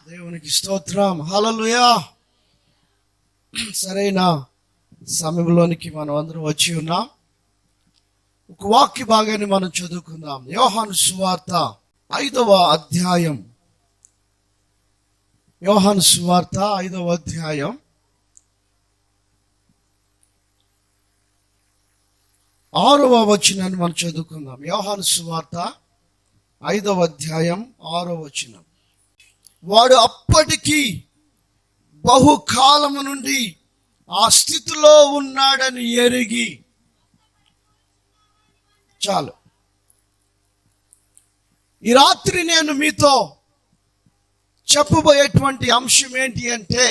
దేవునికి స్తోత్రం. హల్లెలూయా. సరైన సమయంలోనికి మనం అందరం వచ్చి ఉన్నాం. ఒక వాక్య భాగాన్ని మనం చదువుకుందాం. యోహాను సువార్త 5వ అధ్యాయం. యోహాను సువార్త 5వ అధ్యాయం 6వ వచనాన్ని మనం చదువుకుందాం. యోహాను సువార్త 5వ అధ్యాయం 6వ వచనం. వాడు అప్పటికి బహుకాలము నుండి ఆ స్థితిలో ఉన్నాడని ఎరిగి. చాలు. ఈ రాత్రి నేను మీతో చెప్పబోయేటువంటి అంశం ఏంటి అంటే,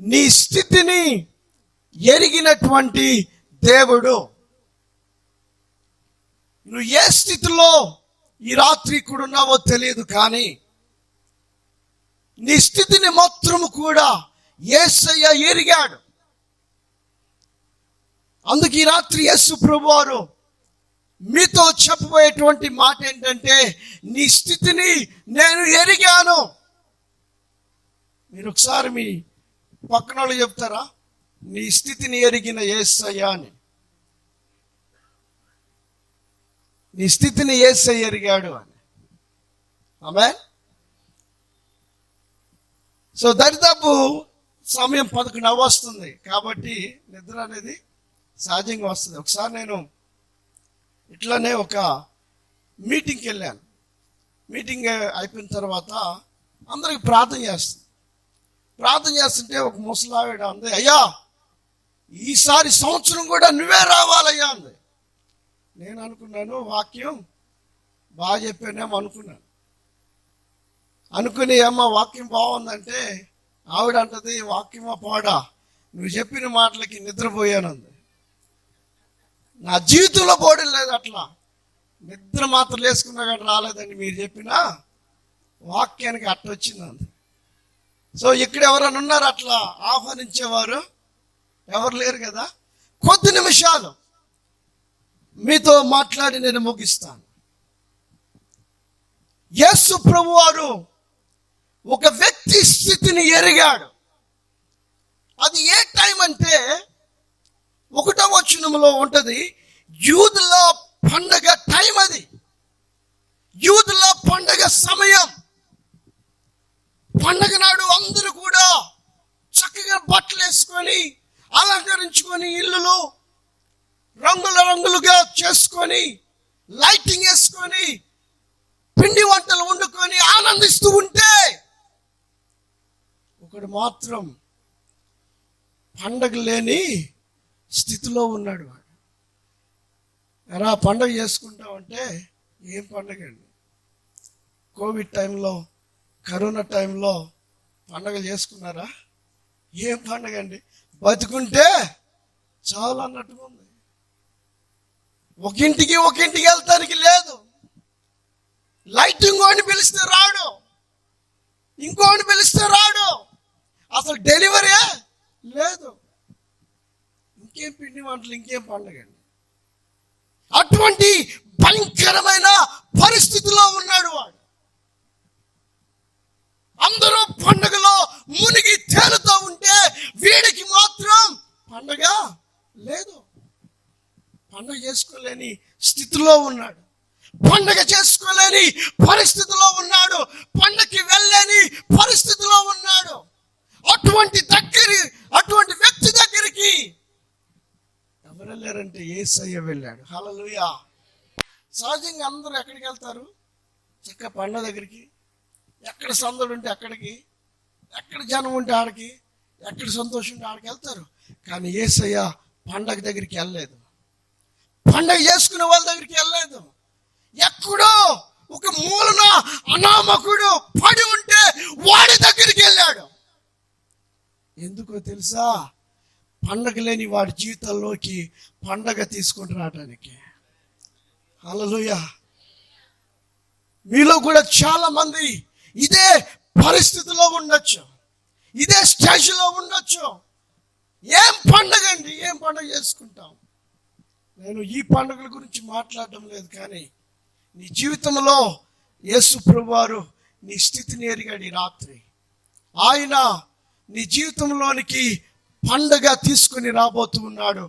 నీ స్థితిని ఎరిగినటువంటి దేవుడు. నువ్వు ఏ స్థితిలో ఈ రాత్రి కూడా ఉన్నావో తెలియదు, కానీ నీ స్థితిని మాత్రము కూడా యేసయ్య ఎరిగాడు. అందుకు ఈ రాత్రి యేసు ప్రభువారు మీతో చెప్పబోయేటువంటి మాట ఏంటంటే, నీ స్థితిని నేను ఎరిగాను. మీరు ఒకసారి మీ పక్కన వాళ్ళు చెప్తారా, నీ స్థితిని ఎరిగిన యేసయ్య అని. నీ స్థితిని యేసయ్య ఎరిగాడు అని. ఆమేన్. సో దరిదాపు సమయం 11 వస్తుంది కాబట్టి నిద్ర అనేది సహజంగా వస్తుంది. ఒకసారి నేను ఇట్లానే ఒక మీటింగ్కి వెళ్ళాను. మీటింగ్ అయిపోయిన తర్వాత అందరికి ప్రార్థన చేస్తుంటే ఒక ముసలావిడ అంది, అయ్యా ఈసారి సంవత్సరం కూడా నువ్వే రావాలయ్యా అంది. నేను అనుకున్నాను, వాక్యం బాగా చెప్పానేమో అనుకుని అమ్మ వాక్యం బాగుందంటే ఆవిడ అంటది, వాక్యమా పాడా, నువ్వు చెప్పిన మాటలకి నిద్రపోయానంది. నా జీవితంలో పోవడం లేదు, అట్లా నిద్ర మాత్రం వేసుకున్నా కానీ రాలేదని మీరు చెప్పిన వాక్యానికి అట్ట వచ్చింది. సో ఇక్కడ ఎవరైనా ఉన్నారు అట్లా ఆహ్వానించేవారు? ఎవరు లేరు కదా. కొద్ది నిమిషాలు మీతో మాట్లాడి నేను ముగిస్తాను. యేసు ప్రభువారు ఒక వ్యక్తి స్థితిని ఎరిగాడు. అది ఏ టైం అంటే 1వ వచనంలో ఉంటది, యూదుల పండగ టైం. అది యూదుల పండగ సమయం. పండగ నాడు అందరూ కూడా చక్కగా బట్టలు వేసుకొని అలంకరించుకొని, ఇల్లులు రంగులుగా చేసుకొని, లైటింగ్ వేసుకొని, పిండి వంటలు వండుకొని ఆనందిస్తూ ఉంటే, ఒకడు మాత్రం పండగ లేని స్థితిలో ఉన్నాడు. వాడు ఎలా పండగ చేసుకుంటామంటే, ఏం పండగ అండి? కోవిడ్ టైంలో, కరోనా టైంలో పండగలు చేసుకున్నారా? ఏం పండగ అండి? బతుకుంటే చాలా అన్నట్టుగా ఉంది. ఒకింటికి వెళ్తానికి లేదు. లైటింగ్ అని పిలిస్తే రాడు, ఇంకోని పిలిస్తే రాడు, అసలు డెలివరీ లేదు. ఇంకేం పిండి వంటలు, ఇంకేం పండుగ అండి? అటువంటి భయంకరమైన పరిస్థితిలో ఉన్నాడు వాడు. అందరూ పండుగలో మునిగి తేలుతూ ఉంటే వీడికి మాత్రం పండగ లేదు. పండగ చేసుకోలేని స్థితిలో ఉన్నాడు. పండగ చేసుకోలేని పరిస్థితిలో ఉన్నాడు. పండగకి వెళ్ళలేని పరిస్థితిలో ఉన్నాడు. అటువంటి వ్యక్తి దగ్గరికి ఎవరు వెళ్ళారంటే యేసయ్య వెళ్ళాడు. హల్లెలూయా. సహజంగా అందరూ ఎక్కడికి వెళ్తారు? చక్కగా పండగ దగ్గరికి. ఎక్కడ సందడి ఉంటే అక్కడికి, ఎక్కడ జనం ఉంటే ఆడికి, ఎక్కడ సంతోషం ఉంటే ఆడికి వెళ్తారు. కానీ యేసయ్య పండగ దగ్గరికి వెళ్ళలేదు. పండగ చేసుకునే వాళ్ళ దగ్గరికి వెళ్ళలేదు. ఎక్కడో ఒక మూలన అనామకుడు పడి ఉంటే వాడి దగ్గరికి వెళ్ళాడు. ఎందుకో తెలుసా? పండగ లేని వాడి జీవితంలోకి పండగ తీసుకొని రావడానికి. హల్లెలూయా. మీలో కూడా చాలా మంది ఇదే పరిస్థితిలో ఉండొచ్చు, ఇదే స్టేజ్లో ఉండొచ్చు. ఏం పండగ అండి? ఏం పండగ చేసుకుంటాం? నేను ఈ పండుగల గురించి మాట్లాడడం లేదు, కానీ నీ జీవితంలో యేసు ప్రభువారు నీ స్థితిని ఎరిగాడు ఈ రాత్రి. ఆయన నీ జీవితంలోనికి పండగ తీసుకుని రాబోతూ ఉన్నాడు.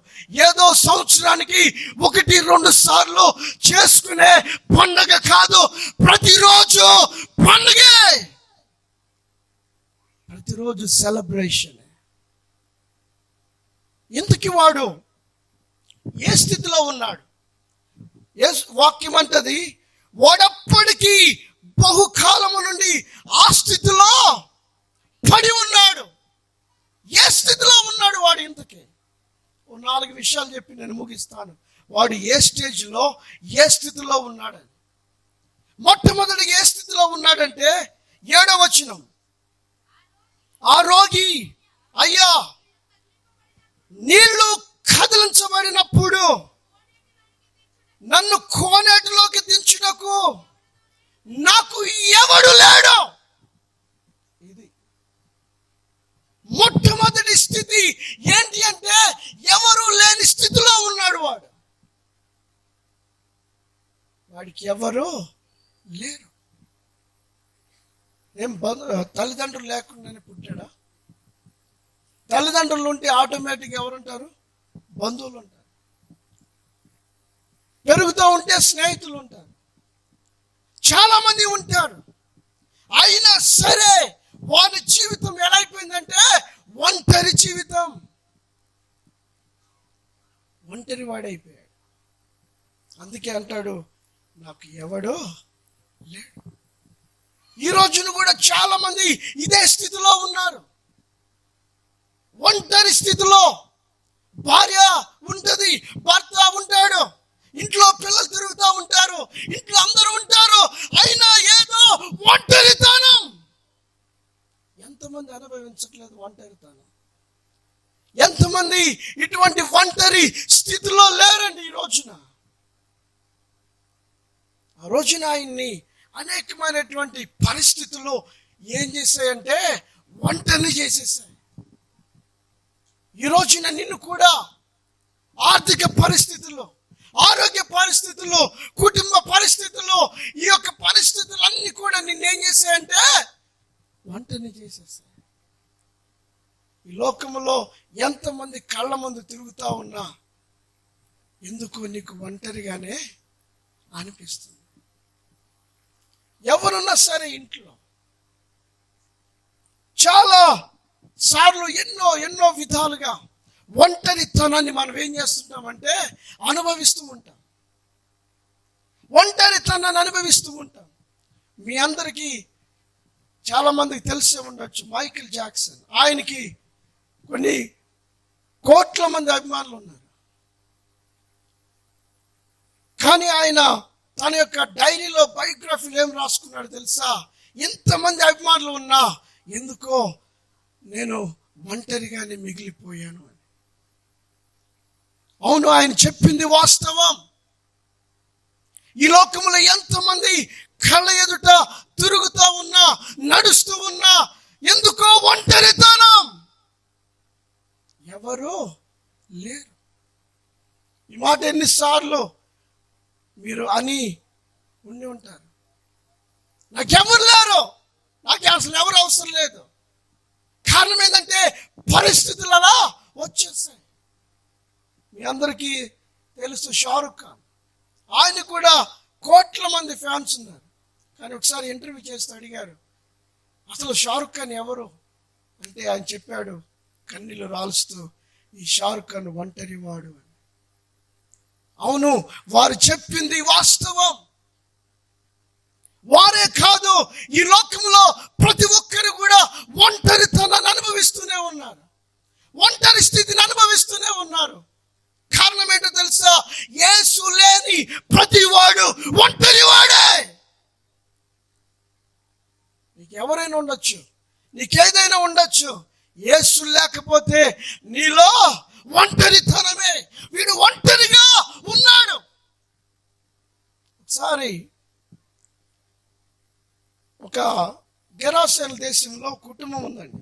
ఏదో సంవత్సరానికి 1-2 సార్లు చేసుకునే పండగ కాదు, ప్రతిరోజు పండగే, ప్రతిరోజు సెలబ్రేషన్. ఇంతకీ వాడు ఏ స్థితిలో ఉన్నాడు? వాక్యం అంటది, వాడప్పటికీ బహుకాలము నుండి ఆ స్థితిలో పడి ఉన్నాడు. ఏ స్థితిలో ఉన్నాడు వాడు? ఇంతకీ 4 విషయాలు చెప్పి నేను ముగిస్తాను. వాడు ఏ స్టేజ్లో, ఏ స్థితిలో ఉన్నాడని. మొట్టమొదటి ఏ స్థితిలో ఉన్నాడంటే 7వ వచనం, ఆ రోగి, అయ్యా నీళ్లు కదిలించబడినప్పుడు నన్ను కోనేటిలోకి దించుటకు నాకు ఎవడు లేడు. ఇది మొట్టమొదటి స్థితి. ఏంటి అంటే ఎవరు లేని స్థితిలో ఉన్నాడు వాడు. వాడికి ఎవరు లేరు. ఏం తల్లిదండ్రులు లేకుండానే పుట్టాడా? తల్లిదండ్రులు ఉంటే ఆటోమేటిక్గా ఎవరుంటారు? బంధువులు ఉంటారు. పెరుగుతూ ఉంటే స్నేహితులు ఉంటారు, చాలా మంది ఉంటారు. అయినా సరే వాడి జీవితం ఎలా అయిపోయిందంటే ఒంటరి జీవితం. ఒంటరి వాడైపోయాడు. అందుకే అంటాడు, నాకు ఎవడో లేడు. ఈ రోజున కూడా చాలా మంది ఇదే స్థితిలో ఉన్నారు. ఒంటరి స్థితిలో. భార్య ఉంటది, భర్త ఉంటాడు, ఇంట్లో పిల్లలు తిరుగుతూ ఉంటారు, ఇంట్లో అందరూ ఉంటారు, అయినా ఏదో ఒంటరితనం. ఎంతమంది అనుభవించట్లేదు ఒంటరితనం? ఎంతమంది ఇటువంటి ఒంటరి స్థితిలో లేరండి ఈ రోజున? ఆ రోజున ఆయన్ని అనేకమైనటువంటి పరిస్థితులు ఏం చేశాయంటే ఒంటరిని చేసేసాయి. ఈ రోజున నిన్ను కూడా ఆర్థిక పరిస్థితుల్లో, ఆరోగ్య పరిస్థితుల్లో, కుటుంబ పరిస్థితుల్లో, ఈ యొక్క పరిస్థితులన్నీ కూడా నిన్నేం చేశాయంటే ఒంటరిని చేసేసాయి. ఈ లోకంలో ఎంతమంది కళ్ళ ముందు తిరుగుతా ఉన్నా ఎందుకు నీకు ఒంటరిగానే అనిపిస్తుంది. ఎవరున్నా సరే ఇంట్లో చాలా సార్లు ఎన్నో విధాలుగా ఒంటరితనాన్ని మనం ఏం చేస్తుంటామంటే అనుభవిస్తూ ఉంటాం. ఒంటరితనాన్ని అనుభవిస్తూ ఉంటాం. మీ అందరికీ చాలా మందికి తెలిసే ఉండొచ్చు, మైకేల్ జాక్సన్. ఆయనకి కొన్ని కోట్ల మంది అభిమానులు ఉన్నారు. కానీ ఆయన తన యొక్క డైరీలో, బయోగ్రఫీలో ఏం రాసుకున్నాడు తెలుసా? ఇంతమంది అభిమానులు ఉన్నా ఎందుకో నేను ఒంటరిగానే మిగిలిపోయాను అని. అవును, ఆయన చెప్పింది వాస్తవం. ఈ లోకంలో ఎంతమంది కళ్ళ ఎదుట తిరుగుతూ ఉన్నా, నడుస్తూ ఉన్నా ఎందుకో ఒంటరితనం, ఎవరు లేరు. ఈ మాట ఎన్నిసార్లు మీరు అని ఉండి ఉంటారు. నాకెవరు లేరు, నాకు అసలు ఎవరు అవసరం లేదు. కారణం ఏంటంటే పరిస్థితులు అలా వచ్చేసాయి. మీ అందరికీ తెలుసు షారుఖ్ ఖాన్. ఆయన కూడా కోట్ల మంది ఫ్యాన్స్ ఉన్నారు. కానీ ఒకసారి ఇంటర్వ్యూ చేస్తూ అడిగారు, అసలు షారుఖ్ ఖాన్ ఎవరు అంటే ఆయన చెప్పాడు కన్నీళ్ళు రాలుస్తూ, ఈ షారుఖ్ ఖాన్ ఒంటరి వాడు అని. అవును, వారు చెప్పింది వాస్తవం. వారే కాదు, ఈ లోకంలో ప్రతి ఒక్కరు కూడా ఒంటరితనాన్ని అనుభవిస్తూనే ఉన్నారు, ఒంటరి స్థితిని అనుభవిస్తూనే ఉన్నారు. కారణం ఏంటో తెలుసా? యేసు లేని ప్రతి వాడు ఒంటరి వాడే. నీకు ఎవరైనా ఉండొచ్చు, నీకేదైనా ఉండొచ్చు, యేసు లేకపోతే నీలో ఒంటరితనమే. వీడు ఒంటరిగా ఉన్నాడు. ఒకసారి ఒక గెరాసేన దేశంలో కుటుంబం ఉందండి.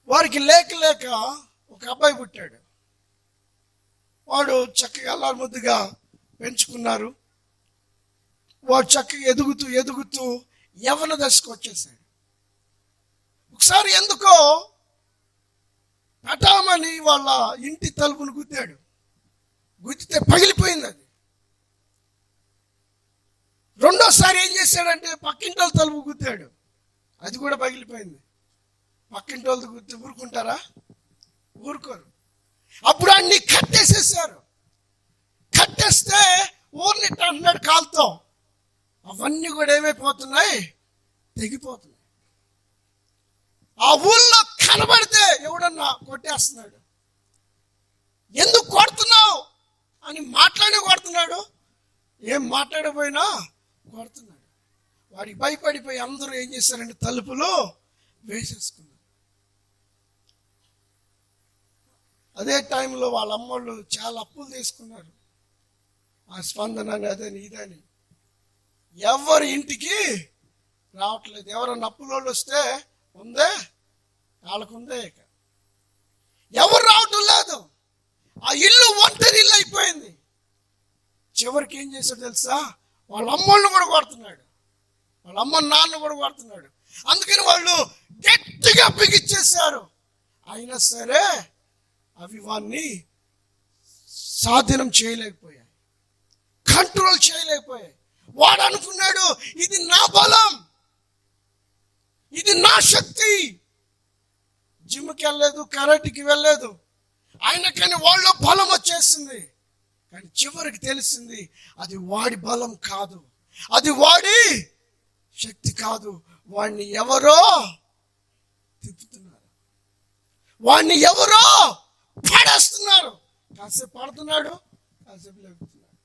వారికి లేక ఒక అబ్బాయి పుట్టాడు. వాడు చక్కగా అల్లారు ముద్దుగా పెంచుకున్నారు. వాడు చక్కగా ఎదుగుతూ ఎదుగుతూ యవ్వన దశకు వచ్చేసాడు. ఒకసారి ఎందుకో పటామని వాళ్ళ ఇంటి తలుపును గుద్దాడు. గుద్దితే పగిలిపోయింది అది. రెండోసారి ఏం చేశాడంటే పక్కింటి వాళ్ళ తలుపు గుద్దాడు, అది కూడా పగిలిపోయింది. పక్కింటి వాళ్ళతో గుద్ది ఊరుకుంటారా? ఊరుకోరు. అప్పుడు అన్ని కట్టేసేసారు. కట్టేస్తే ఊరిని అంటున్నాడు కాలుతో, అవన్నీ కూడా ఏమైపోతున్నాయి? తెగిపోతున్నాయి. ఆ ఊళ్ళో కనబడితే ఎవడన్నా కొట్టేస్తున్నాడు. ఎందుకు కొడుతున్నావు అని కొడుతున్నాడు. ఏం మాట్లాడకపోయినా కొడుతున్నాడు. వాడికి భయపడిపోయి అందరూ ఏం చేశారంటే తలుపులు వేసేసుకున్నారు. అదే టైంలో వాళ్ళ అమ్మోళ్ళు చాలా అప్పులు తీసుకున్నారు. ఆ స్పందన అని అదని ఇదని ఎవరి ఇంటికి రావట్లేదు. ఎవరన్నా అప్పులోళ్ళు వస్తే ఉందే వాళ్ళకుందే, ఇక ఎవరు రావటం లేదు. ఆ ఇల్లు ఒంటరి ఇల్లు అయిపోయింది. చివరికి ఏం చేశాడు తెలుసా? వాళ్ళ అమ్మోళ్ళని కూడా కొడుతున్నాడు, వాళ్ళ అమ్మ నాన్న కూడా కొడుతున్నాడు. అందుకని వాళ్ళు గట్టిగా బిగిచ్చేశారు. అయినా సరే అవి వాడిని స్వాధీనం చేయలేకపోయాయి, కంట్రోల్ చేయలేకపోయాయి. వాడు అనుకున్నాడు ఇది నా బలం, ఇది నా శక్తి. జిమ్కి వెళ్ళలేదు, కరాటికి వెళ్ళలేదు. ఆయన కానీ వాళ్ళలో బలం వచ్చేసింది. కానీ చివరికి తెలిసింది అది వాడి బలం కాదు, అది వాడి శక్తి కాదు. వాడిని ఎవరో తిప్పుతున్నారు, వాడిని ఎవరో పడేస్తున్నారు. కాసేపు పడుతున్నాడు, కాసేపు లేపుతున్నాడు,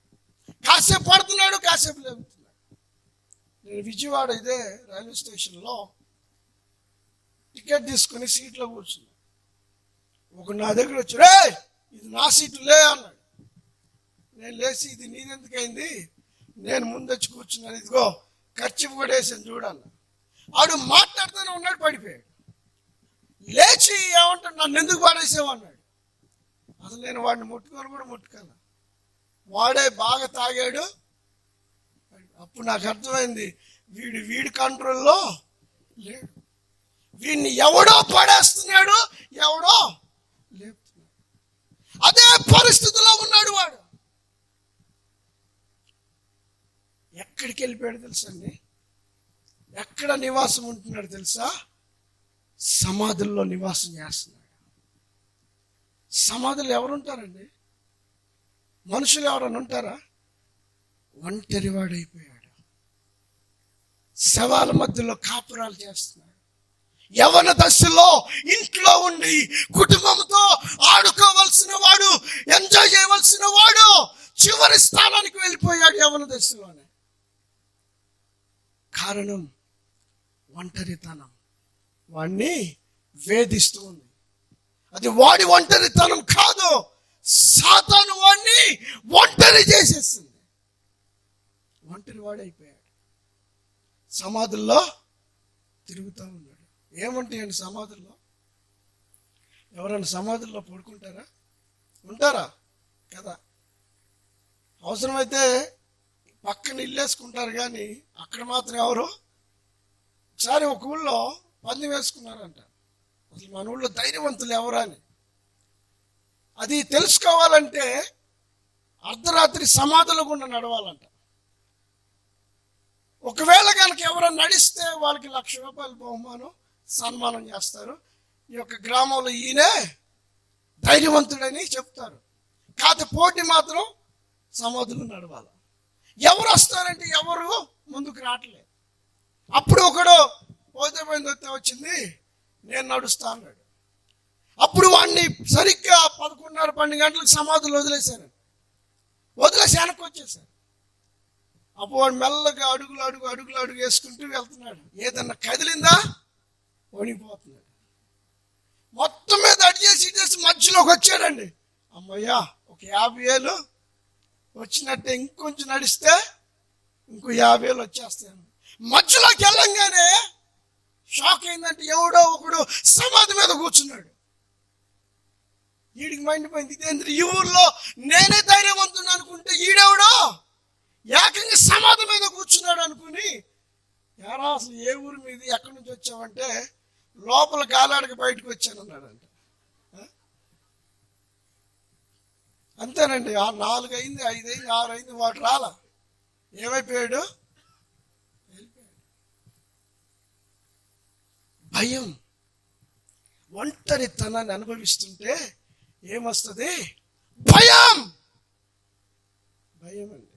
కాసేపు పడుతున్నాడు, కాసేపు లేపుతున్నాడు. నేను విజయవాడ ఇదే రైల్వే స్టేషన్లో టికెట్ తీసుకుని సీట్లో కూర్చున్నా. ఒక నా దగ్గర వచ్చి, రే ఇది నా సీటు లే అన్నాడు. నేను లేచి, ఇది నీదెందుకైంది? నేను ముందొచ్చి కూర్చున్నాను, ఇదిగో ఖర్చు కూడా వేసాను చూడన్న. ఆడు మాట్లాడుతూనే ఉన్నాడు, పడిపోయాడు. లేచి ఏమంటాడు, నన్ను ఎందుకు పడేసావు అన్నాడు. అసలు నేను వాడిని ముట్టుకొని కూడా ముట్టుకోను. వాడే బాగా తాగాడు. అప్పుడు నాకు అర్థమైంది, వీడి కంట్రోల్లో లేడు. వీడిని ఎవడో పడేస్తున్నాడు, ఎవడో లేపుతున్నాడు. అదే పరిస్థితిలో ఉన్నాడు వాడు. ఎక్కడికి వెళ్ళిపోయాడు తెలుసండి? ఎక్కడ నివాసం ఉంటున్నాడు తెలుసా? సమాధుల్లో నివాసం చేస్తున్నాడు. సమాధులు ఎవరుంటారండి? మనుషులు ఎవరైనా ఉంటారా? ఒంటరివాడైపోయాడు. శవాల మధ్యలో కాపురాలు చేస్తున్నాడు. యవ్వన దశలో ఇంట్లో ఉండి కుటుంబంతో ఆడుకోవలసిన వాడు, ఎంజాయ్ చేయవలసిన వాడు చివరి స్థానానికి వెళ్ళిపోయాడు యవ్వన దశలోనే. కారణం ఒంటరితనం వాడిని వేధిస్తూ ఉంది. అది వాడి ఒంటరితనం కాదు, సాతాను వాడిని ఒంటరి చేసేసింది. ఒంటరి వాడైపోయాడు. సమాధుల్లో తిరుగుతూ ఉన్నాడు. ఏముంటాయండి సమాధుల్లో? ఎవరైనా సమాధుల్లో పడుకుంటారా? ఉంటారా కదా? అవసరమైతే పక్కన ఇల్లేసుకుంటారు, కానీ అక్కడ మాత్రం ఎవరు? ఒకసారి ఒక ఊళ్ళో పంది వేసుకున్నారంట. అసలు మన ఊళ్ళో ధైర్యవంతులు ఎవరా అని అది తెలుసుకోవాలంటే అర్ధరాత్రి సమాధుల గుండా నడవాలంట. ఒకవేళ కనుక ఎవరైనా నడిస్తే వాళ్ళకి 1,00,000 రూపాయలు బహుమానం, సన్మానం చేస్తారు. ఈ యొక్క గ్రామంలో ఈయనే ధైర్యవంతుడని చెప్తారు. కాకపోతే పోటీ మాత్రం సమాధులు నడవాలి. ఎవరు వస్తారంటే ఎవరు ముందుకు రావట్లేదు. అప్పుడు ఒకడు పోతే వచ్చింది, నేను నడుస్తా అన్నాడు. అప్పుడు వాడిని సరిగ్గా 11:30, 12 గంటలకు సమాధులు వదిలేసి వెనక్కి వచ్చేసారు. అప్పుడు వాడు మెల్లగా అడుగులు వేసుకుంటూ వెళ్తున్నాడు. ఏదన్నా కదిలిందా వణిపోతున్నాడు. మొత్తం మీద అడిగేసి మధ్యలోకి వచ్చాడండి. అమ్మయ్యా, ఒక 50,000 వచ్చినట్టే, ఇంకొంచెం నడిస్తే ఇంకో 50,000 వచ్చేస్తాను. మధ్యలోకి వెళ్ళంగానే షాక్ అయిందంటే ఎవడో ఒకడు సమాధి మీద కూర్చున్నాడు. వీడికి మైండ్ పోయింది, ఇదేంద్ర ఈ ఊర్లో నేనే ధైర్యవంతుడు అనుకుంటే ఈడెవడో ఏకంగా సమాధి మీద కూర్చున్నాడు అనుకుని, ఎరా అసలు ఏ ఊరి మీద ఎక్కడి నుంచి వచ్చావంటే లోపల గాలాడికి బయటకు వచ్చాను అన్నాడంట. అంతేనండి. 4 అయింది, 5 అయింది, 6 అయింది, వాడు రాలా. ఏమైపోయాడు? భయం. ఒంటరితనాన్ని అనుభవిస్తుంటే ఏమొస్తుంది? భయం. భయం అండి.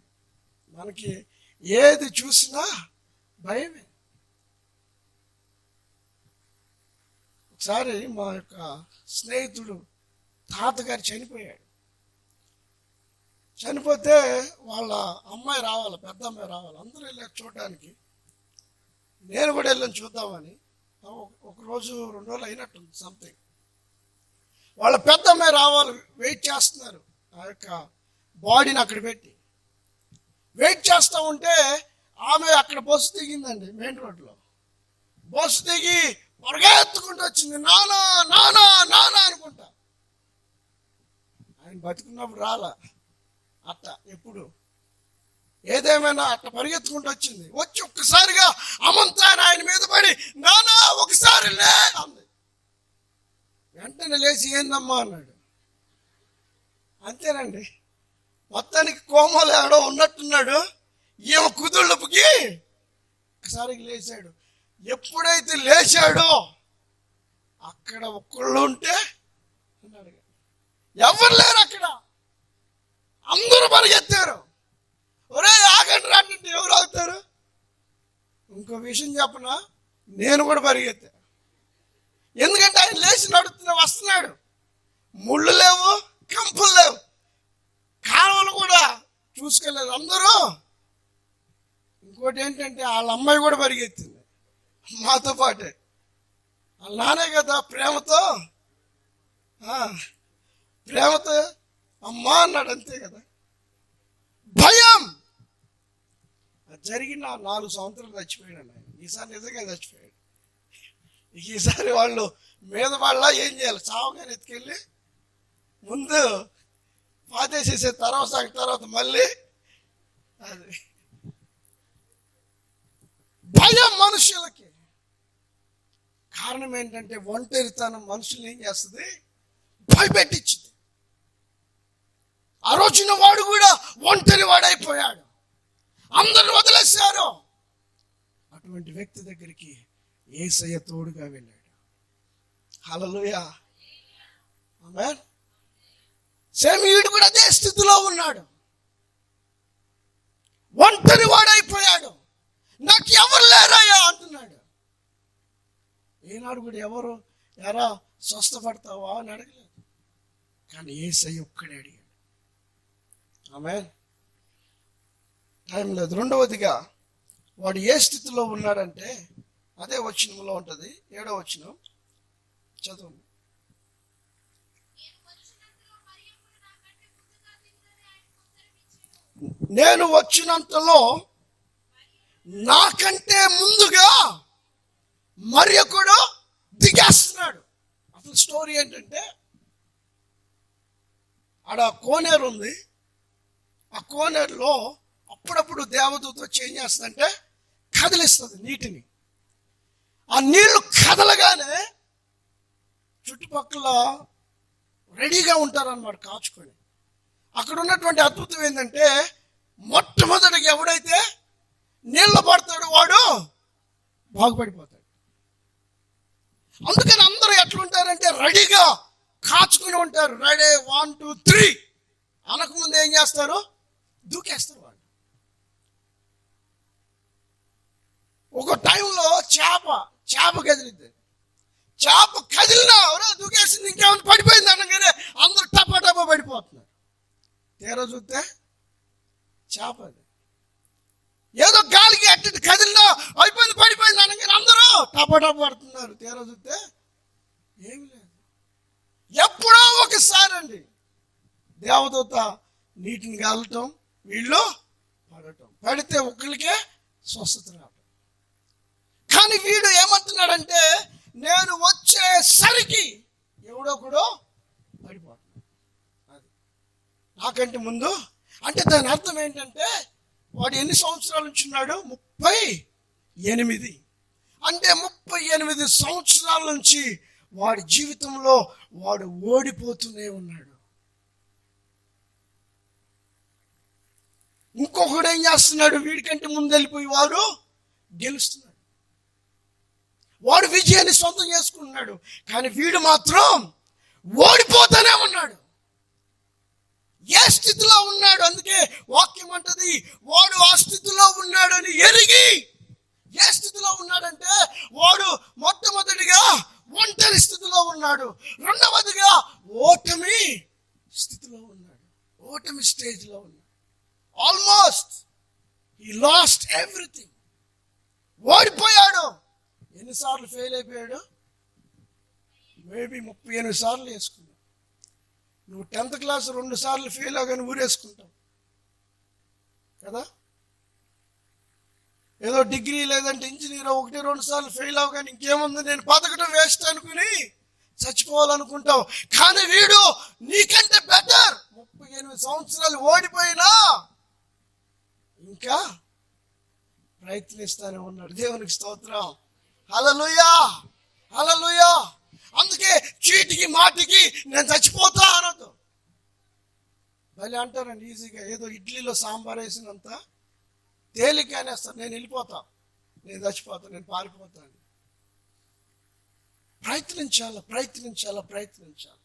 మనకి ఏది చూసినా భయమే. ఒకసారి మా యొక్క స్నేహితుడు తాతగారు చనిపోయాడు. చనిపోతే వాళ్ళ అమ్మాయి రావాలి, పెద్ద అమ్మాయి రావాలి. అందరూ వెళ్ళారు చూడడానికి. నేను కూడా వెళ్ళాను చూద్దామని. ఒక రోజు 2 రోజులు అయినట్టుంది సంథింగ్. వాళ్ళ పెద్ద అమ్మాయి రావాలి, వెయిట్ చేస్తున్నారు. ఆ యొక్క బాడీని అక్కడ పెట్టి వెయిట్ చేస్తూ ఉంటే ఆమె అక్కడ బస్సు దిగిందండి, మెయిన్ రోడ్లో. బస్సు దిగి పరిగెత్తుకుంటూ వచ్చింది, నానా నానా నానా అనుకుంటా. ఆయన బతుకున్నప్పుడు రాలా అట్ట, ఎప్పుడు ఏదేమైనా అట్ట పరిగెత్తుకుంటూ వచ్చింది. వచ్చి ఒక్కసారిగా అమంతా ఆయన మీద పడి, నానా ఒకసారి లే అంది. వెంటనే లేచి, ఏందమ్మా అన్నాడు. అంతేనండి. మొత్తానికి కోమలు ఎవడో ఉన్నట్టున్నాడు. ఈమె కుదుళ్ళపుకి ఒకసారికి లేచాడు. ఎప్పుడైతే లేచాడో అక్కడ ఒక్కళ్ళు ఉంటే అన్నాడు, ఎవరు లేరు అక్కడ. అందరూ పరిగెత్తారు. ఒరే ఆగండి రాండి, ఎవరు ఆగుతారు? ఇంకో విషయం చెప్పనా, నేను కూడా పరిగెత్తా. ఎందుకంటే ఆయన లేచి వస్తున్నాడు. ముళ్ళు లేవు, కంపులు లేవు, కాలువలు కూడా చూసుకెళ్ళలేదు అందరూ. ఇంకోటి ఏంటంటే వాళ్ళ అమ్మాయి కూడా పరిగెత్తింది మాతో పాటే. వాళ్ళ నానే కదా ప్రేమతో అమ్మా అన్నాడు, అంతే కదా. భయం. జరిగిన 4 సంవత్సరాలు చచ్చిపోయాడు ఆయన. ఈసారి నిజంగా చచ్చిపోయాడు. ఈసారి వాళ్ళు మీద వాళ్ళ ఏం చేయాలి, చావగానే ఎత్తుకెళ్ళి ముందు పాతేసేసే తర్వాత మళ్ళీ అది భయం మనుషులకి. కారణం ఏంటంటే ఒంటరితనం మనుషులు ఏం చేస్తుంది? భయపెట్టించింది. ఆ రోజున వాడు కూడా ఒంటరి వాడైపోయాడు, అందరూ వదిలేశారు. అటువంటి వ్యక్తి దగ్గరికి యేసయ్య తోడుగా వెళ్ళాడు. హల్లెలూయా, ఆమేన్. సేమీయుడు కూడా అదే స్థితిలో ఉన్నాడు, ఒంటరి వాడైపోయాడు. నాకు ఎవరు లేరయ్యా అంటున్నాడు. ఏనాడు కూడా ఎవరు ఎరా స్వస్థపడతావా అని అడగలేదు, కానీ యేసయ్య ఒక్కడే అడిగాడు. ఆమేన్. టైం లేదు. రెండవదిగా వాడు ఏ స్థితిలో ఉన్నాడంటే అదే వచనంలో ఉంటుంది, 7వ వచనం చదువు. నేను వచ్చినంతలో నాకంటే ముందుగా మరియొకడు దిగేస్తున్నాడు. అసలు స్టోరీ ఏంటంటే ఆడ కోనేరు ఉంది. ఆ కోనేరులో అప్పుడప్పుడు దేవదూత వచ్చి ఏం చేస్తుందంటే కదిలిస్తుంది నీటిని. ఆ నీళ్లు కదలగానే చుట్టుపక్కల రెడీగా ఉంటారన్నమాట కాచుకొని. అక్కడ ఉన్నటువంటి అద్భుతం ఏంటంటే మొట్టమొదటిగా ఎవడైతే నీళ్ళు పడతాడో వాడు బాగుపడిపోతాడు. అందుకని అందరూ ఎట్లుంటారంటే రెడీగా కాచుకుని ఉంటారు. రెడీ 1 2 3 అనకముందు ఏం చేస్తారు? దూకేస్తారు వాళ్ళు. ఒక టైంలో చేప కదిలిద్ది. చేప కదిలినా దూకేసింది, ఇంకేమైనా పడిపోయింది అనగానే అందరూ టపా పడిపోతున్నారు. తీరా చూస్తే చేప అది. ఏదో గాలికి అట్టి కదిలినా అయిపోయింది, పడిపోయింది అనగానే అందరూ టపా పడుతున్నారు. తీరా చూస్తే ఏమి లేదు. ఎప్పుడో ఒకసారి అండి దేవదూత నీటిని కదలటం, వీళ్ళు పడటం, పడితే ఒకరికే స్వస్థత రావటం. కానీ వీడు ఏమంటున్నాడంటే నేను వచ్చేసరికి ఎవడో కూడా పడిపోతున్నాడు. అది నాకంటే ముందు. అంటే దాని అర్థం ఏంటంటే వాడు ఎన్ని సంవత్సరాల నుంచి ఉన్నాడు? 38. అంటే 38 సంవత్సరాల నుంచి వాడి జీవితంలో వాడు ఓడిపోతూనే ఉన్నాడు. ఇంకొకడు ఏం చేస్తున్నాడు? వీడికంటే ముందు వెళ్ళిపోయి వాడు గెలుస్తున్నాడు, వాడు విజయాన్ని సొంతం చేసుకుంటున్నాడు. కానీ వీడు మాత్రం ఓడిపోతూనే ఉన్నాడు. ఏ స్థితిలో ఉన్నాడు? అందుకే వాక్యం అంటది, వాడు ఆ స్థితిలో ఉన్నాడని ఎరిగి. ఏ స్థితిలో ఉన్నాడంటే, వాడు మొట్టమొదటిగా ఒంటరి స్థితిలో ఉన్నాడు, రెండవదిగా ఓటమి స్థితిలో ఉన్నాడు, ఓటమి స్టేజ్లో ఉన్నాడు. Almost he lost everything. ఓడిపోయాడు. ఎన్నిసార్లు ఫెయిల్ అయిపోయాడు? మేబీ 38 సార్లు వేసుకున్నావు. నువ్వు 10th క్లాస్ 2 సార్లు ఫెయిల్ అవగానే ఊరేసుకుంటావు కదా. ఏదో డిగ్రీ లేదంటే ఇంజనీర్ 1-2 సార్లు ఫెయిల్ అవగానే ఇంకేముంది, నేను బతకడం వేస్ట్ అనుకుని చచ్చిపోవాలనుకుంటావు. కానీ వీడు నీకంటే బెటర్. 38 సంవత్సరాలు ఓడిపోయినా ఇంకా ప్రయత్నిస్తానే ఉన్నాడు. దేవునికి స్తోత్రం. హల్లెలూయా, హల్లెలూయా. అందుకే చీటికి మాటికి నేను చచ్చిపోతా అనొద్దు. మళ్ళీ అంటారండి ఈజీగా, ఏదో ఇడ్లీలో సాంబార్ వేసినంత తేలిక అనేస్తారు. నేను వెళ్ళిపోతా, నేను చచ్చిపోతా, నేను పారిపోతాను. ప్రయత్నించాలి, ప్రయత్నించాలి, ప్రయత్నించాలి.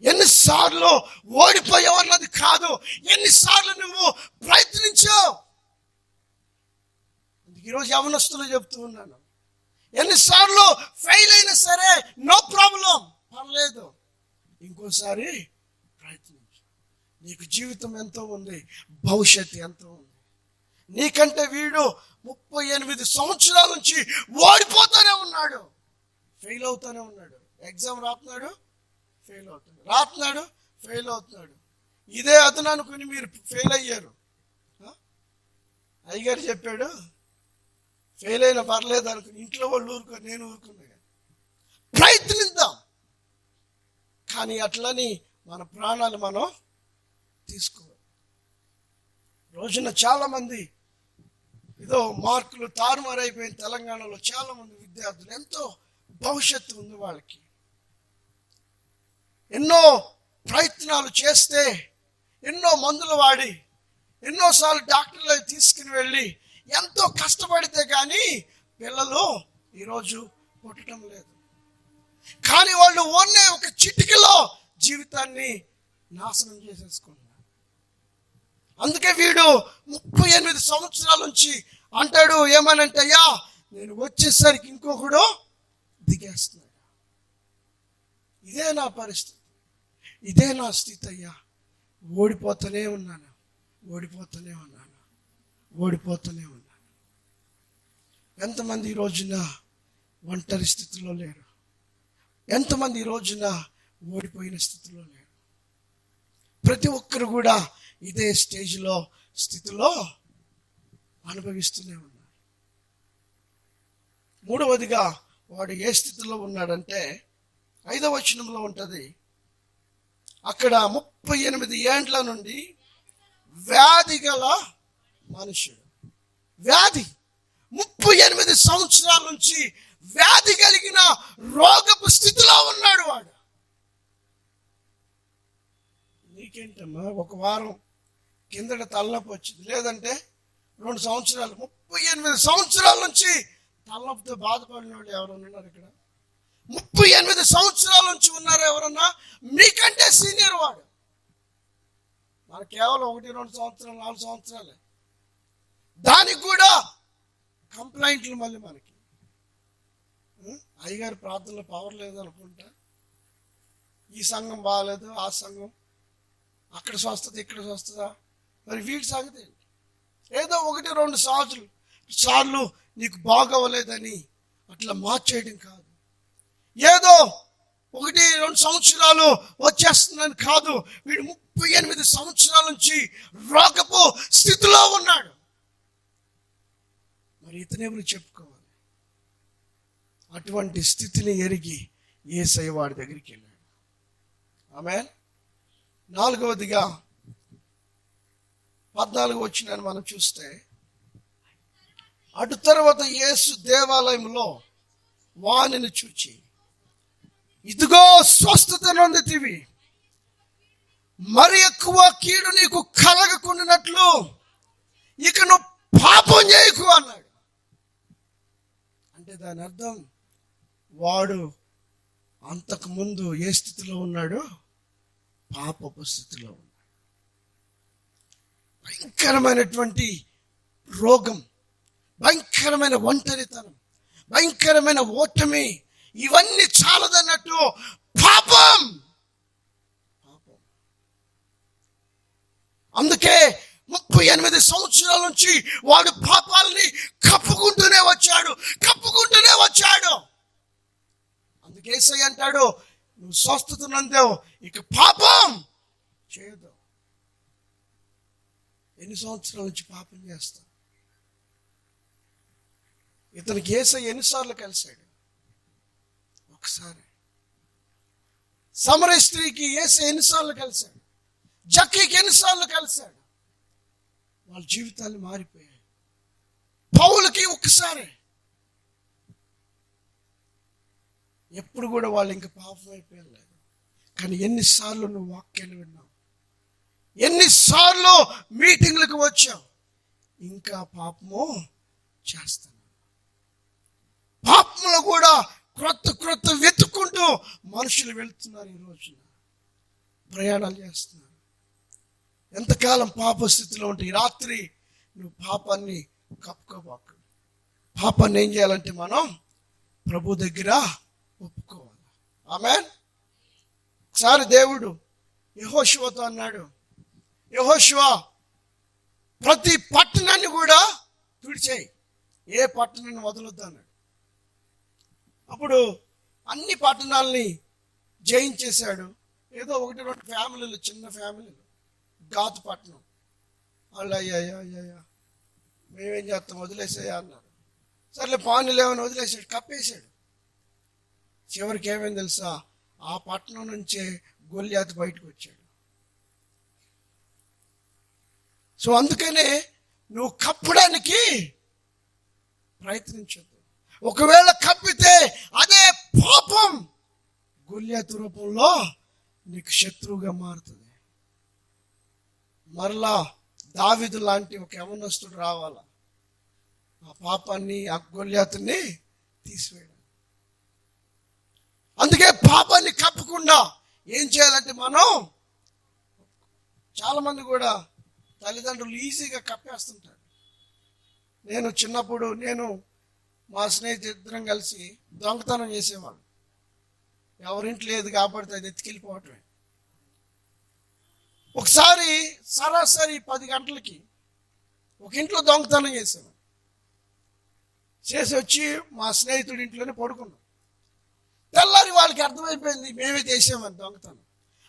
ఎన్నిసార్లు ఓడిపోయావు అన్నది కాదు, ఎన్నిసార్లు నువ్వు ప్రయత్నించావు. ఈరోజు యవనస్తులు చెప్తూ ఉన్నాను, ఎన్నిసార్లు ఫెయిల్ అయినా సరే నో ప్రాబ్లం, పర్లేదు, ఇంకోసారి ప్రయత్నించు. నీకు జీవితం ఎంతో ఉంది, భవిష్యత్తు ఎంతో ఉంది. నీకంటే వీడు 38 సంవత్సరాల నుంచి ఓడిపోతూనే ఉన్నాడు, ఫెయిల్ అవుతూనే ఉన్నాడు. ఎగ్జామ్ రాస్తున్నాడు, ఫెయిల్ అవుతాడు, రాస్తున్నాడు, ఫెయిల్ అవుతున్నాడు. ఇదే అతను అనుకుని మీరు ఫెయిల్ అయ్యారు. అయ్యగారు చెప్పాడు, ఫెయిల్ అయినా పర్లేదు అనుకుని ఇంట్లో వాళ్ళు ఊరుకో, నేను ఊరుకున్నా. ప్రయత్నిద్దాం, కానీ అట్లని మన ప్రాణాలు మనం తీసుకోవాలి. రోజున చాలా మంది ఏదో మార్కులు తారుమారైపోయిన తెలంగాణలో చాలా మంది విద్యార్థులు, ఎంతో భవిష్యత్తు ఉంది వాళ్ళకి. ఎన్నో ప్రయత్నాలు చేస్తే, ఎన్నో మందులు వాడి, ఎన్నోసార్లు డాక్టర్లు తీసుకుని వెళ్ళి ఎంతో కష్టపడితే కానీ పిల్లలు ఈరోజు పుట్టడం లేదు. కానీ వాళ్ళు ఓన్లీ ఒక చిటికలో జీవితాన్ని నాశనం చేసేసుకున్నారు. అందుకే వీడు 38 సంవత్సరాల నుంచి అంటాడు ఏమనంటే, అయ్యా నేను వచ్చేసరికి ఇంకొకడు దిగేస్తున్నాడు. ఇదే నా పరిస్థితి, ఇదే నా స్థితి అయ్యా. ఓడిపోతూనే ఉన్నాను, ఓడిపోతూనే ఉన్నాను, ఓడిపోతూనే ఉన్నాను. ఎంతమంది ఈ రోజున ఒంటరి స్థితిలో లేరు? ఎంతమంది ఈ రోజున ఓడిపోయిన స్థితిలో లేరు? ప్రతి ఒక్కరు కూడా ఇదే స్టేజ్లో స్థితిలో అనుభవిస్తూనే ఉన్నారు. మూడవదిగా వాడు ఏ స్థితిలో ఉన్నాడంటే 5వ వచనంలో ఉంటుంది, అక్కడ 38 ఏండ్ల నుండి వ్యాధి గల మనుషుడు. వ్యాధి 38 సంవత్సరాల నుంచి వ్యాధి కలిగిన రోగపు స్థితిలో ఉన్నాడు వాడు. నీకేంటమ్మా, ఒక వారం కిందట తలనొప్పి వచ్చింది, లేదంటే 2 సంవత్సరాలు, 38 సంవత్సరాల నుంచి తలనొప్పితో బాధపడిన వాళ్ళు ఎవరన్నా ఉన్నారు ఇక్కడ? 38 సంవత్సరాల నుంచి ఉన్నారు ఎవరన్నా? మీకంటే సీనియర్ వాడు. మన కేవలం 1-2 సంవత్సరాలు, 4 సంవత్సరాలే. దానికి కూడా కంప్లైంట్లు. మళ్ళీ మనకి అయ్యగారి ప్రార్థనలో పవర్ లేదనుకుంటా, ఈ సంఘం బాగాలేదు, ఆ సంఘం, అక్కడ స్వస్థత, ఇక్కడ స్వస్థత. మరి వీటి సంగతి ఏంటి? ఏదో 1-2 సార్లు నీకు బాగోలేదని అట్లా మార్చేయడం కాదు. ఏదో 1-2 సంవత్సరాలు వచ్చేస్తుందని కాదు. వీడు 38 సంవత్సరాల నుంచి రోగపు స్థితిలో ఉన్నాడు. మరి ఇతనెవరు చెప్పుకోవాలి? అటువంటి స్థితిని ఎరిగి యేసయ్య వాడి దగ్గరికి వెళ్ళాడు. ఆమేన్. 4వదిగా 14 వచనాన్ని మనం చూస్తే, అటు తర్వాత యేసు దేవాలయంలో వానిని చూచి, ఇదిగో స్వస్థత నొందితివి, మరి ఎక్కువ కీడు నీకు కలగకుండానట్లు ఇక నువ్వు పాపం చేయకు అన్నాడు. అంటే దాని అర్థం, వాడు అంతకు ముందు ఏ స్థితిలో ఉన్నాడు? పాపపు స్థితిలో ఉన్నాడు. భయంకరమైనటువంటి రోగం, భయంకరమైన ఒంటరితనం, భయంకరమైన ఓటమి, ఇవన్నీ చాలదన్నట్టు పాపం. అందుకే 38 సంవత్సరాల నుంచి వాడు పాపాలని కప్పుకుంటూనే వచ్చాడు. అందుకే యేసయ్య అంటాడు, నువ్వు స్వస్థత నందావు, ఇక పాపం చేయదు. ఎన్ని సంవత్సరాల నుంచి పాపం చేస్తావు? ఇతనికి యేసయ్య ఎన్నిసార్లు కలిశాడు? ఒకసారి. సమరయ స్త్రీకి యేసయ్య ఎన్నిసార్లు కలిశాడు? జక్కీకి ఎన్నిసార్లు కలిశాడు? వాళ్ళ జీవితాలు మారిపోయాయి. పౌలుకి ఒక్కసారి. ఎప్పుడు కూడా వాళ్ళు ఇంకా పాపం అయిపోయలేదు. కానీ ఎన్నిసార్లు నువ్వు వాక్యాలు విన్నావు, ఎన్నిసార్లు మీటింగ్లకు వచ్చావు, ఇంకా పాపము చేస్తాను. పాపంలో కూడా క్రొత్త వెతుక్కుంటూ మనుషులు వెళ్తున్నారు. ఈ రోజున ప్రయాణాలు చేస్తున్నారు. ఎంతకాలం పాప స్థితిలో ఉంటే, ఈ రాత్రి నువ్వు పాపాన్ని కప్పుకోబాకు. పాపాన్ని ఏం చేయాలంటే మనం ప్రభు దగ్గర ఒప్పుకోవాలి. ఆమేన్. ఒకసారి దేవుడు యెహోషువతో అన్నాడు, యెహోషువ ప్రతి పట్టణాన్ని కూడా తుడిచేయి, ఏ పట్టణాన్ని వదలొద్దు అన్నాడు. అప్పుడు అన్ని పట్టణాలని జయించేశాడు. ఏదో 1-2 ఫ్యామిలీలు, చిన్న ఫ్యామిలీలు, గాతు పట్టణం, వాళ్ళు అయ్యా మేమేం చేస్తాం, వదిలేసాయా అన్నారు. సర్లే పానులేమని వదిలేసాడు, కప్పేశాడు. చివరికి ఏమైంది తెలుసా? ఆ పట్టణం నుంచే గొల్యాతు బయటకు వచ్చాడు. సో అందుకనే నువ్వు కప్పడానికి ప్రయత్నించొద్దు. ఒకవేళ కప్పితే అదే పాపం గొల్యాతు రూపంలో నీకు శత్రువుగా మారుతుంది. మరలా దావీదు లాంటి ఒక యవనస్తుడు రావాలా ఆ పాపాన్ని, ఆ గొల్యాతుని తీసివేయడం. అందుకే పాపాన్ని కప్పకుండా ఏం చేయాలంటే మనం, చాలా మంది కూడా తల్లిదండ్రులు ఈజీగా కప్పేస్తుంటారు. నేను చిన్నప్పుడు మా స్నేహితులిద్దరం కలిసి దొంగతనం చేసేవాళ్ళు. ఎవరింట్లో లేదు కాబట్టి అది ఎత్తుకెళ్ళిపోవటమే. ఒకసారి సరాసరి 10 గంటలకి ఒక ఇంట్లో దొంగతనం చేసేవాడు. చేసి వచ్చి మా స్నేహితుడి ఇంట్లోనే పడుకున్నాం. తెల్లారి వాళ్ళకి అర్థమైపోయింది మేమే చేసామని దొంగతనం.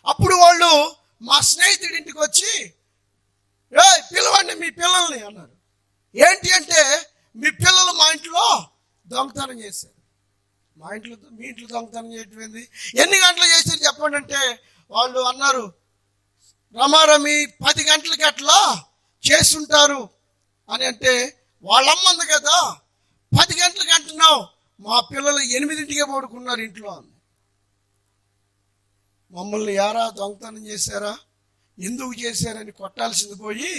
అప్పుడు వాళ్ళు మా స్నేహితుడి ఇంటికి వచ్చి, పిలవండి మీ పిల్లల్ని అన్నారు. ఏంటి అంటే, మీ పిల్లలు మా ఇంట్లో దొంగతనం చేశారు. మీ ఇంట్లో దొంగతనం చేయటం ఎన్ని గంటలు చేశారు చెప్పండి అంటే, వాళ్ళు అన్నారు, రమారమి 10 గంటలకి అట్లా చేస్తుంటారు అని. అంటే వాళ్ళమ్మంది కదా, 10 గంటలకి అంటున్నావు, మా పిల్లలు 8ంటికే పడుకున్నారు ఇంట్లో అంది. మమ్మల్ని యారా దొంగతనం చేశారా, ఎందుకు చేశారని కొట్టాల్సింది పోయి,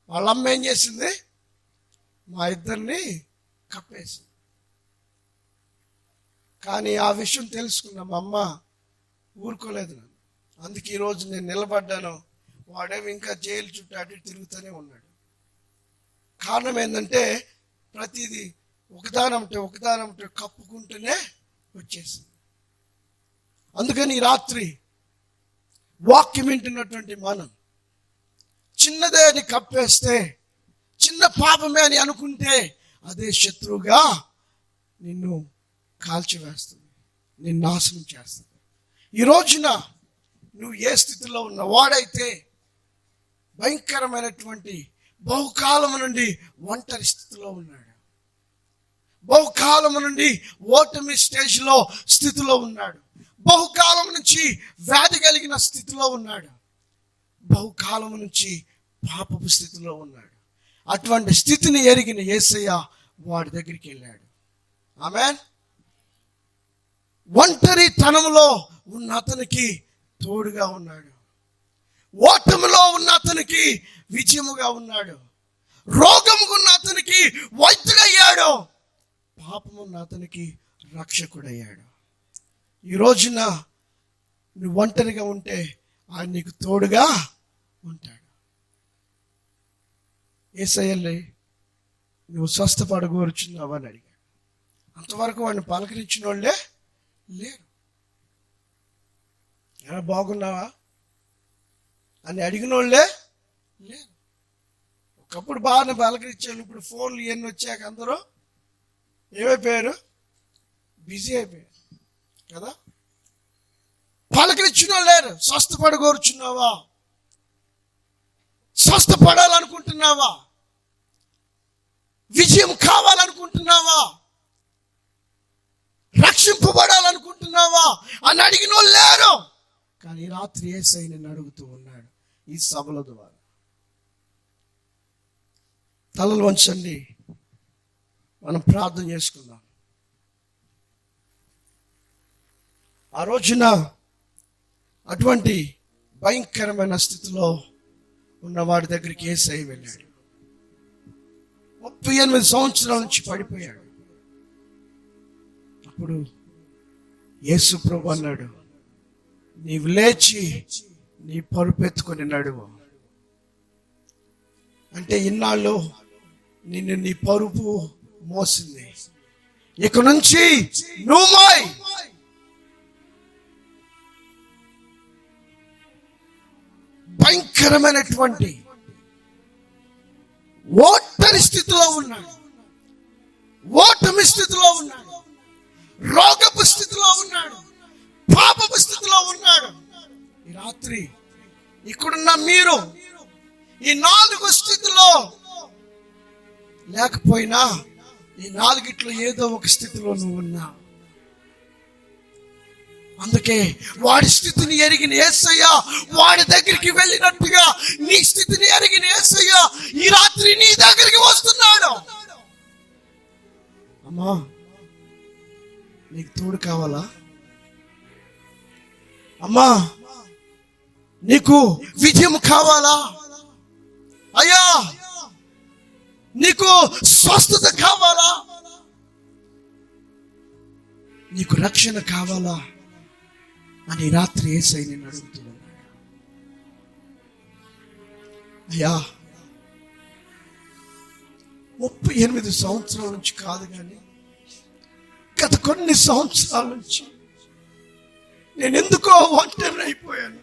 వాళ్ళమ్మ ఏం చేసింది, మా ఇద్దరిని కప్పేసింది. కానీ ఆ విషయం తెలుసుకున్న మా అమ్మ ఊరుకోలేదు నన్ను. అందుకే ఈరోజు నేను నిలబడ్డాను. వాడేమి ఇంకా జైలు చుట్టూ అటు తిరుగుతూనే ఉన్నాడు. కారణం ఏంటంటే, ప్రతిదీ ఒకదానంటే కప్పుకుంటూనే వచ్చేసింది. అందుకని ఈ రాత్రి వాక్యం వింటున్నటువంటి మనం, చిన్నదే అని కప్పేస్తే, చిన్న పాపమే అని అనుకుంటే, అదే శత్రువుగా నిన్ను కాల్చివేస్తుంది, నిన్ను నాశనం చేస్తుంది. ఈ రోజున నువ్వు ఏ స్థితిలో ఉన్నా, వాడైతే భయంకరమైనటువంటి బహుకాలం నుండి ఒంటరి స్థితిలో ఉన్నాడు, బహుకాలం నుండి ఓటమి స్థితిలో ఉన్నాడు, బహుకాలం నుంచి వ్యాధి కలిగిన స్థితిలో ఉన్నాడు, బహుకాలం నుంచి పాపపు స్థితిలో ఉన్నాడు. అటువంటి స్థితిని ఎరిగిన యేసయ్య వాడి దగ్గరికి వెళ్ళాడు. ఆమేన్. ఒంటరితనంలో ఉన్న అతనికి తోడుగా ఉన్నాడు. ఓటమిలో ఉన్న అతనికి విజయముగా ఉన్నాడు. రోగముగా ఉన్న అతనికి వైద్యుడయ్యాడు. పాపమున్న అతనికి రక్షకుడయ్యాడు. ఈ రోజున నువ్వు ఒంటరిగా ఉంటే ఆయన నీకు తోడుగా ఉంటాడు. యేసయ్యలే నువ్వు స్వస్థపడగోరుచున్నావా అని అడిగాడు. అంతవరకు వాడిని పలకరించిన వాళ్ళే లేరు. ఎలా బాగున్నావా అని అడిగిన వాళ్ళే లేరు. ఒకప్పుడు బాగానే పలకరించాను. ఇప్పుడు ఫోన్లు ఇవన్నీ వచ్చాక అందరూ ఏమైపోయారు? బిజీ అయిపోయారు కదా. పలకరించిన వాళ్ళు లేరు. స్వస్థపడగోరుచున్నావా? స్వస్థపడాలనుకుంటున్నావా? విజయం కావాలనుకుంటున్నావా? రక్షింపబడాలనుకుంటున్నావా అని అడిగిన వాళ్ళు లేరు. కానీ రాత్రి యేసయ్య నిన్ను అడుగుతూ ఉన్నాడు ఈ సభల ద్వారా. తలలు వంచండి, మనం ప్రార్థన చేసుకుందాం. ఆ రోజున అటువంటి భయంకరమైన స్థితిలో ఉన్న వాడి దగ్గరికి యేసయ్య వెళ్ళాడు. 38 సంవత్సరాల నుంచి పడిపోయాడు. అప్పుడు యేసు ప్రభు అన్నాడు, నీవు లేచి నీ పరుపెత్తుకొని నడువు. అంటే ఇన్నాళ్ళు నిన్ను నీ పరుపు మోసింది, ఇక నుంచి నువ్వు మోయ్. భయంకరమైనటువంటి ఓటమి స్థితిలో ఉన్నాడు. ఓటమి స్థితిలో ఉన్నాడు. రోగపు స్థితిలో ఉన్నాడు. పాపపు స్థితిలో ఉన్నాడు. ఈ రాత్రి ఇక్కడున్న మీరు ఈ 4 స్థితిలో లేకపోయినా ఈ 4 ఏదో ఒక స్థితిలో నువ్వు ఉన్నావు. అందుకే వాడి స్థితిని ఎరిగిన యేసయ్య వాడి దగ్గరికి వెళ్ళినట్టుగా నీ స్థితిని ఎరిగిన యేసయ్య ఈ రాత్రి నీ దగ్గరికి వస్తున్నాడు. అమ్మా, నీకు తోడు కావాలా? అమ్మా, నీకు విజయం కావాలా? అయ్యా, నీకు స్వస్థత కావాలా? నీకు రక్షణ కావాలా అని రాత్రి యేసయ్య నిన్ను అడుగుతూ ఉన్నాడు. అయ్యా, 38 సంవత్సరాల నుంచి కాదు కానీ గత కొన్ని సంవత్సరాల నుంచి నేను ఎందుకో ఒంటరి అయిపోయాను.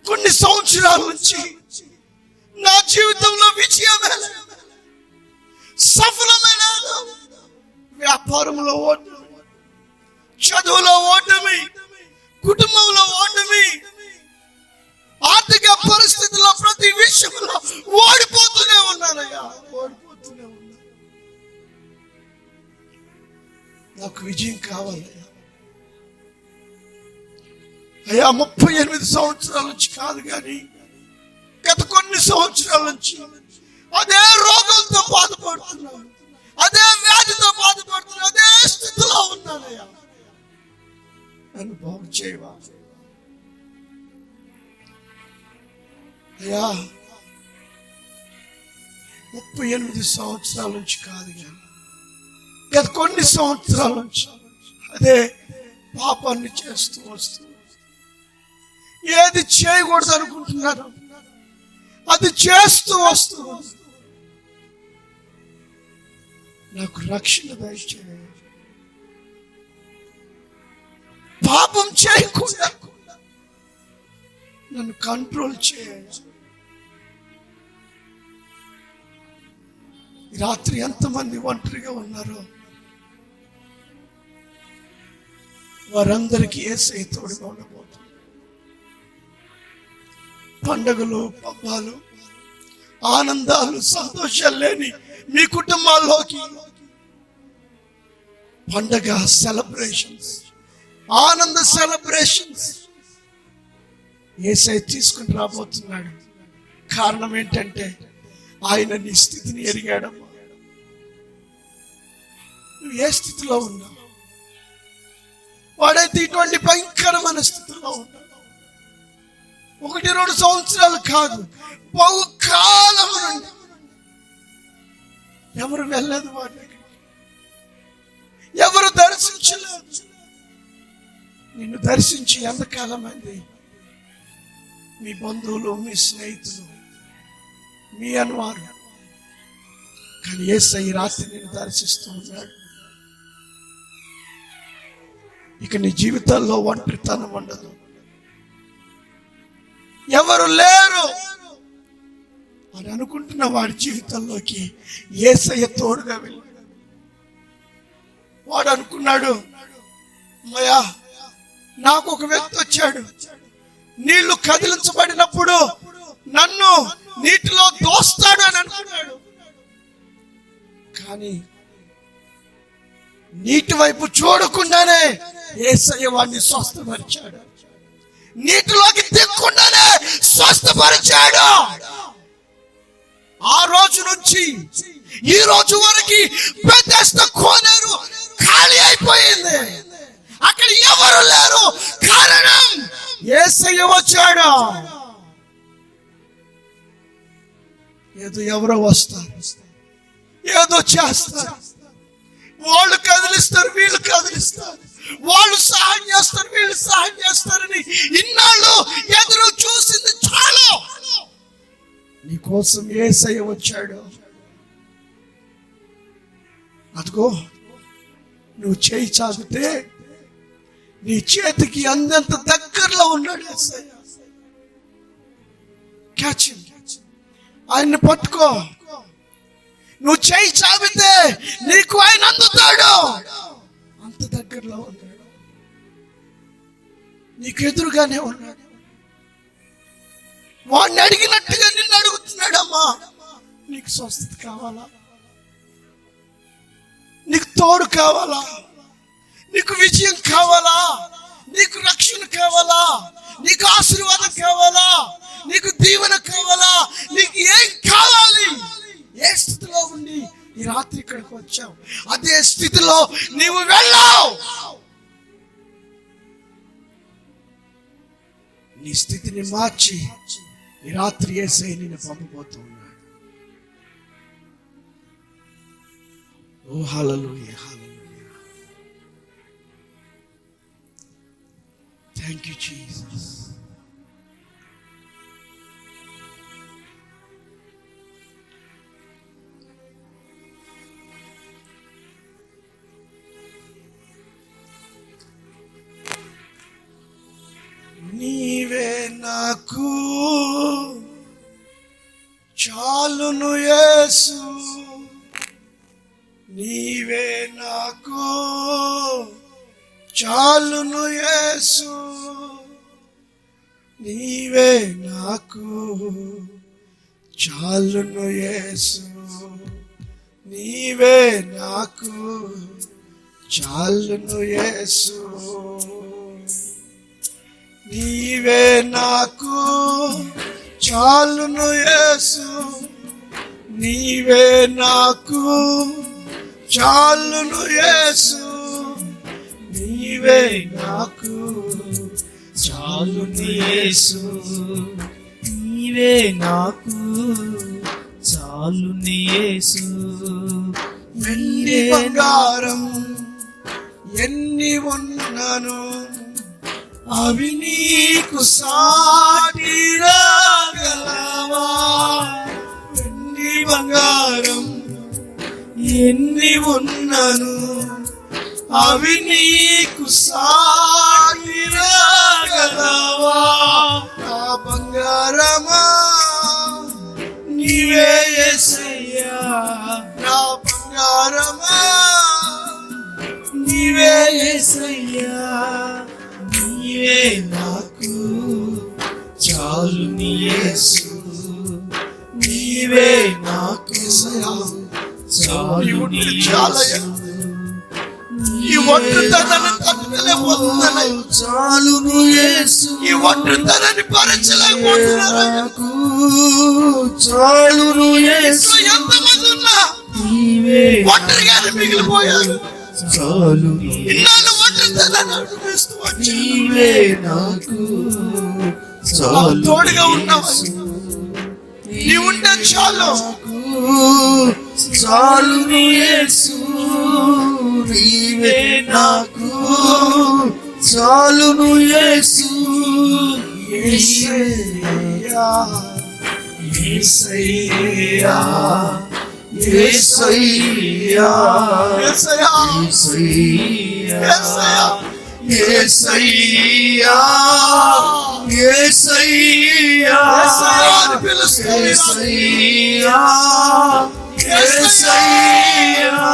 కొన్ని సంవత్సరాల నుంచి నా జీవితంలో విజయమే లేదు, సఫలమే లేదు. వ్యాపారంలో ఓటమి, చదువులో ఓటమి, కుటుంబంలో ఓటమి, ఆర్థిక పరిస్థితుల్లో ప్రతి విషయంలో ఓడిపోతూనే ఉన్నానయ్యా, ఓడిపోతూనే ఉన్నా. నాకు విజయం కావాలయ్యా. అయ్యా, 38 సంవత్సరాల నుంచి కాదు కానీ గత కొన్ని సంవత్సరాల నుంచి అదే రోగంతో బాధపడుతున్నాను, అదే వ్యాధితో బాధపడుతున్నాను, అదే స్థితిలో ఉన్నానయ్యా. నన్ను బాగు చేయవా అయ్యా. 38 సంవత్సరాల నుంచి కాదు కానీ గత కొన్ని సంవత్సరాల నుంచి అదే పాపాన్ని చేస్తూ వస్తూ ఏది చేయకూడదు అనుకుంటున్నారు అది చేస్తూ వస్తూ నాకు రక్షణ దయచేయ. పాపం చేయకుండా నన్ను కంట్రోల్ చేయ. రాత్రి ఎంతమంది ఒంటరిగా ఉన్నారో వారందరికీ యేసయ్య తోడుగా ఉండబోతుంది. పండుగలు, పబ్బాలు, ఆనందాలు, సంతోషాలు లేని మీ కుటుంబాల్లోకి పండగ సెలబ్రేషన్స్, ఆనంద సెలబ్రేషన్స్ యేసయ్య తీసుకుని రాబోతున్నాడు. కారణం ఏంటంటే ఆయన నీ స్థితిని ఎరిగాడమ్మా. నువ్వు ఏ స్థితిలో ఉన్నావు? వాడైతే ఇటువంటి భయంకరమైన స్థితిలో ఉన్నాడు. 1-2 సంవత్సరాలు కాదు, బహుకాలం నుండి ఎవరు వెళ్ళలేదు వాడి దగ్గరికి, ఎవరు దర్శించలేదు. నిన్ను దర్శించి ఎంతకాలం అయింది? మీ బంధువులు, మీ స్నేహితులు, మీ అనువారు. కానీ యేసయ్య ఈ రాత్రి నిన్ను దర్శిస్తూ ఉన్నాడు. ఇక నీ జీవితాల్లో ఒంటరితనం ఉండదు, ఎవరు లేరు అని అనుకుంటున్న వాడి జీవితంలోకి యేసయ్య తోడుగా వెళ్ళాడు. వాడు అనుకున్నాడు, అమ్మయ్యా నాకు ఒక వ్యక్తి వచ్చాడు, నీళ్లు కదిలించబడినప్పుడు నన్ను నీటిలో దోస్తాడు అని అనుకున్నాడు. కానీ నీటి వైపు చూడకుండానే యేసయ్య వాడిని స్వస్థపరిచాడు. నీటిలోకి దిక్కుండానే స్వస్థపరిచాడు. ఆ రోజు నుంచి ఈ రోజు వరకు బెతెస్దా కోనేరు ఖాళీ అయిపోయింది. అక్కడ ఎవరు లేరు. కారణం యేసయ్య వచ్చాడు. ఏదో ఎవరో వస్తారు, ఏదో చేస్తారు, వాళ్ళు కదిలిస్తారు, వీళ్ళు కదిలిస్తారు, వాళ్ళు సహాయం చేస్తారు, వీళ్ళు సహాయం చేస్తారని ఇన్నాళ్ళు ఎదురు చూసింది చాలు. నీకోసం యేసయ్య వచ్చాడు. అదిగో నువ్వు చేయి చాపితే నీ చేతికి అందంత దగ్గరలో ఉన్నాడు యేసయ్య. క్యాచ్ హిమ్, ఆయన్ని పట్టుకో. నువ్వు చేయి చాపితే నీకు ఆయన అందుతాడు. అంత దగ్గరలో ఉన్నాడు, నీకు ఎదురుగానే ఉన్నాడు. వాడిని అడిగినట్టుగా నిన్ను అడుగుతున్నాడు. అమ్మా నీకు స్వస్థత కావాలా? నీకు తోడు కావాలా? నీకు విజయం కావాలా? నీకు రక్షణ కావాలా? నీకు ఆశీర్వాదం కావాలా? నీకు దీవెన కావాలా? నీకు ఏం కావాలి? ఏ స్థితిలో ఉండి ఈ రాత్రి ఇక్కడికి వచ్చావు, అదే స్థితిలో నీవు వెళ్ళావు. నీ స్థితిని మార్చి ఈ రాత్రి యేసయ్య నిన్ను పంపబోతూ ఉన్నాడు. ఓ hallelujah, hallelujah. Thank you Jesus. నీవే నాకు చాలును యేసు, నీవే నాకు చాలును యేసు, నీవే నాకు చాలును యేసు, నీవే నాకు చాలును యేసు, నీవే నాకు చాలును యేసు, నీవే నాకు చాలును యేసు, నీవే నాకు చాలును యేసు, నీవే నాకు చాలును యేసు. వెండి బంగారం ఎన్ని ఉన్నను అవి నీకు సాటి రాగలవా? వెండి బంగారం ఎన్ని ఉన్నను అవి నీకు సాటి రాగలవా? నా బంగారమా నీవే యేసయ్యా, నా బంగారమా నీవే యేసయ్యా, నీవే నాకు చాలును యేసు, నీవే నాకు చాలును యేసు, ఈ ఒంటరితనాన్ని తట్టుకోలేకపోతున్నాను. చాలును యేసు, ఈ ఒంటరితనాన్ని భరించలేకపోతున్నాను. చాలును యేసు, ఎంతమంది ఉన్నా నీవే ఒంటరిగానే మిగిలిపోయారు. చాలును ఇన్నాళ్ళు ఒంటరితనాన్ని అనుభవిస్తూ వచ్చాను. నీవే నాకు నాకు తోడుగా ఉన్నావు. నీ ఉంటే చాలు. చాలును యేసు, నీవే నాకు చాలును యేసు. యేసయ్యా, యేసయ్యా, యేసయ్యా, యేసయ్యా, యేసయ్యా, యేసయ్యా, యేసయ్యా, యేసయ్యా,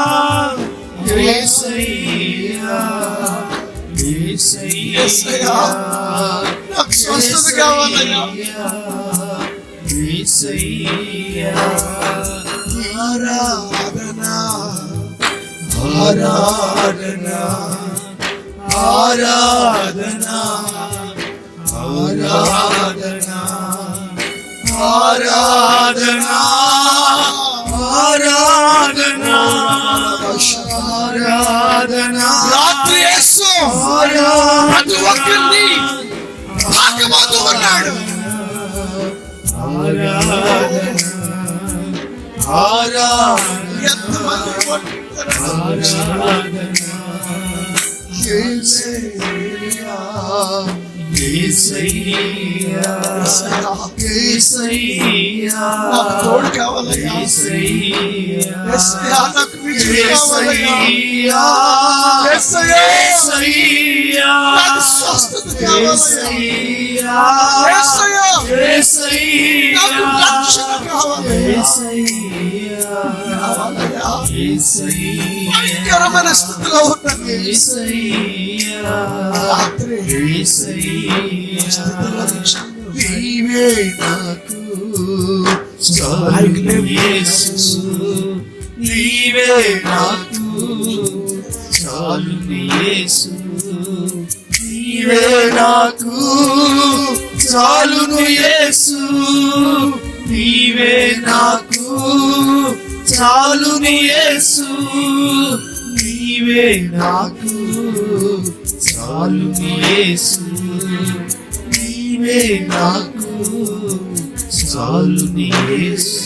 యేసయ్యా, యేసయ్యా, నాకు స్వస్థత కావాలయ్యా. యేసయ్యా, ఆరాధన ఆరాధన ఆరాధన ఆరాధన ఆరాధన ఆరాధన ఆరాధన. రాత్రి యేసు ప్రతి ఒక్కరిని తాకబోతూ ఉన్నాడు. ఆరాధన ఆరాధన ఎంతమంది ఆరాధన. యేసయ్యా, యేసయ్యా, యేసయ్యా, నాకు తోడు కావాలయ్యా. యేసయ్యా, యేసయ్యా, నాకు విజయం కావాలయ్యా. యేసయ్యా, యేసయ్యా, నాకు స్వస్థత కావాలయ్యా. యేసయ్యా, యేసయ్యా, నాకు రక్షణ కావాలయ్యా. యేసయ్యా, కావాలయ్యా. యేసయ్యా, భయంకరమైన స్థితిలో ఉన్నాను. యేసయ్యా, రాత్రి యేసయ్యా, స్థితిలో రక్షణ. నీవే నాకు చాలు యేసు, నీవే నాకు చాలు యేసు, నీవే నాకు చాలును యేసు, నీవే నాకు చాలును యేసు, నీవే నాకు చాలును యేసు, నీవే నాకు చాలును యేసు.